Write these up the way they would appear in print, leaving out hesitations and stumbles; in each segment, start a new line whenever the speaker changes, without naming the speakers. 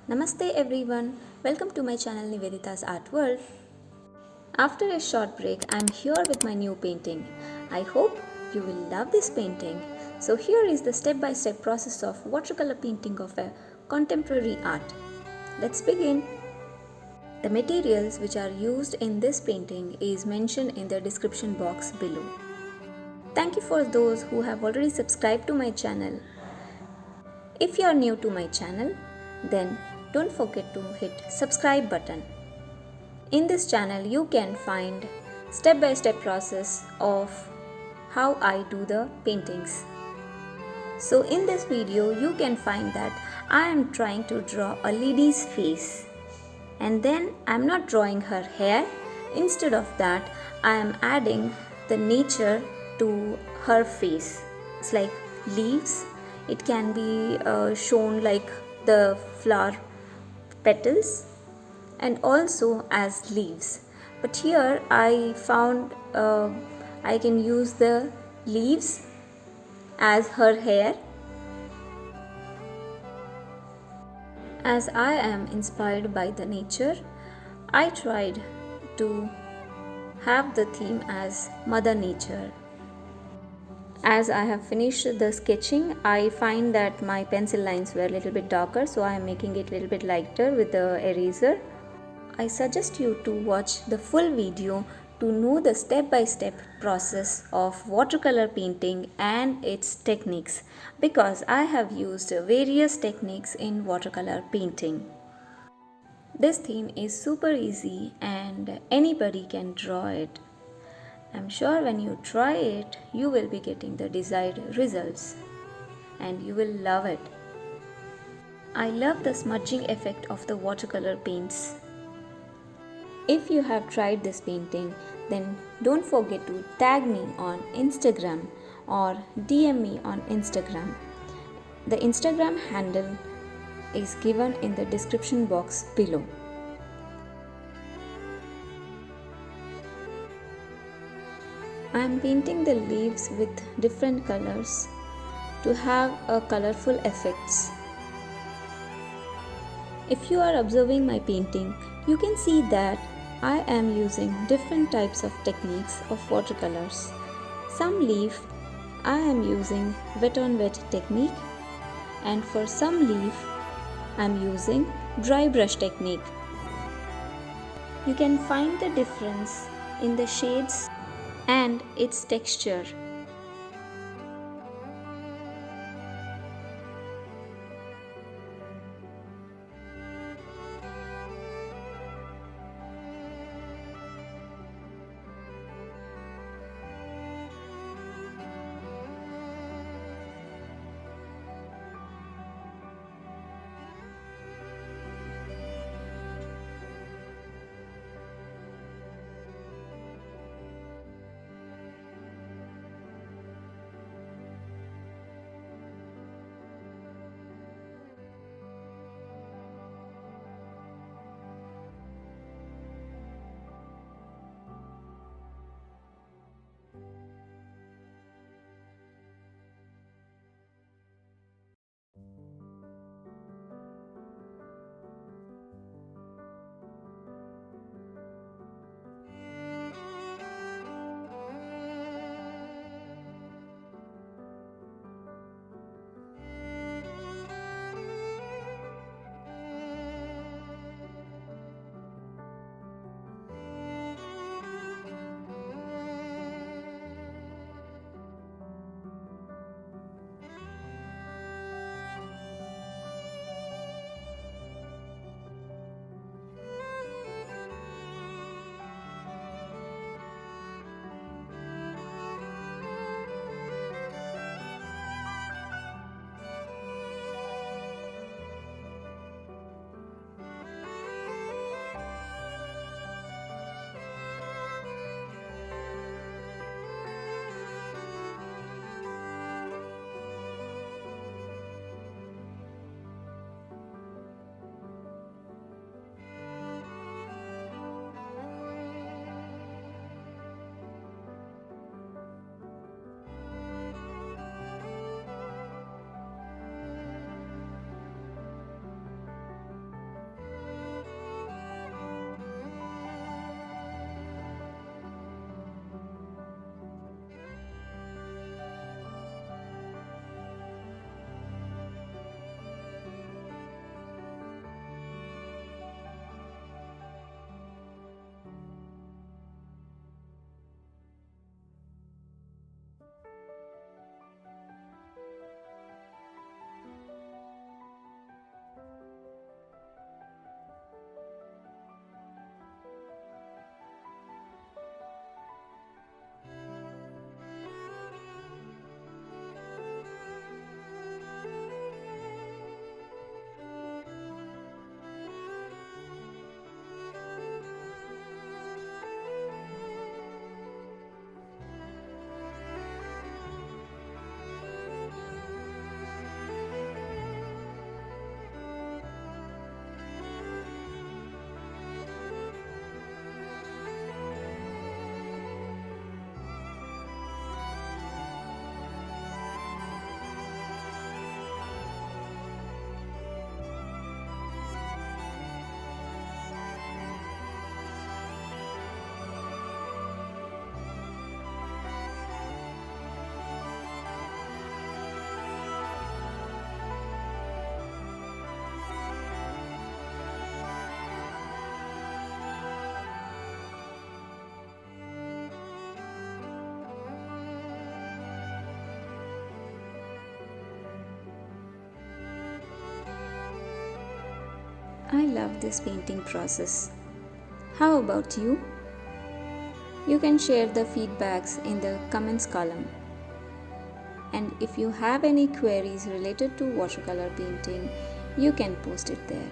Namaste everyone, welcome to my channel Nivedita's Art World. After a short break, I am here with my new painting. I hope you will love this painting. So here is the step-by-step process of watercolor painting of a contemporary art. Let's begin. The materials which are used in this painting is mentioned in the description box below. Thank you for those who have already subscribed to my channel. If you are new to my channel, then don't forget to hit subscribe button. In this channel you can find step-by-step process of how I do the paintings. So in this video you can find that I am trying to draw a lady's face, and then I am not drawing her hair. Instead of that, I am adding the nature to her face. It's like leaves. It can be shown like the flower petals and also as leaves. But here I found I can use the leaves as her hair. As I am inspired by the nature, I tried to have the theme as Mother Nature. As I have finished the sketching, I find that my pencil lines were a little bit darker, so I am making it a little bit lighter with the eraser. I suggest you to watch the full video to know the step-by-step process of watercolor painting and its techniques, because I have used various techniques in watercolor painting. This theme is super easy and anybody can draw it. I'm sure when you try it, you will be getting the desired results and you will love it. I love the smudging effect of the watercolor paints. If you have tried this painting, then don't forget to tag me on Instagram or DM me on Instagram. The Instagram handle is given in the description box below. I am painting the leaves with different colors to have a colorful effects. If you are observing my painting, you can see that I am using different types of techniques of watercolors. Some leaf I am using wet on wet technique, and for some leaf I am using dry brush technique. You can find the difference in the shades and its texture. I love this painting process. How about you? You can share the feedbacks in the comments column. And if you have any queries related to watercolor painting, you can post it there.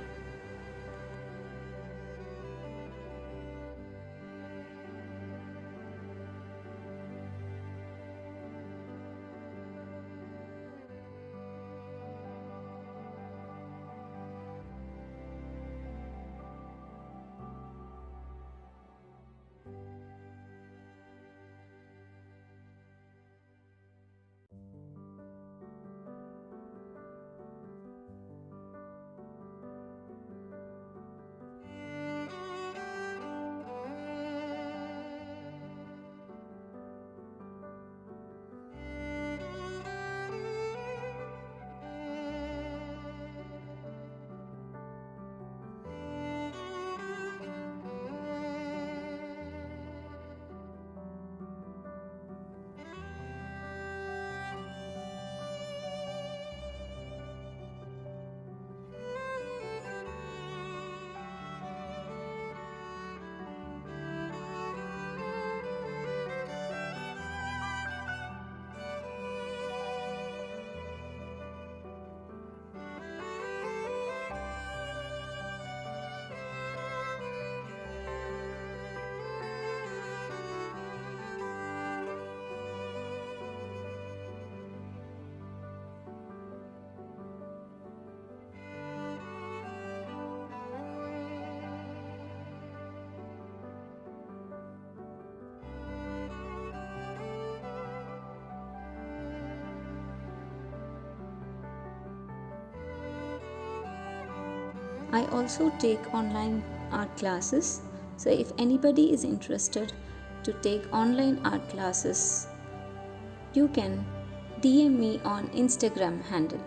I also take online art classes. So if anybody is interested to take online art classes, you can DM me on Instagram handle.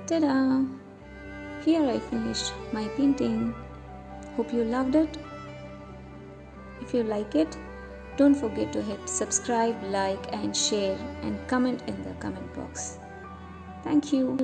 Ta-da! Here I finished my painting. Hope you loved it. If you like it, don't forget to hit subscribe, like and share and comment in the comment box. Thank you.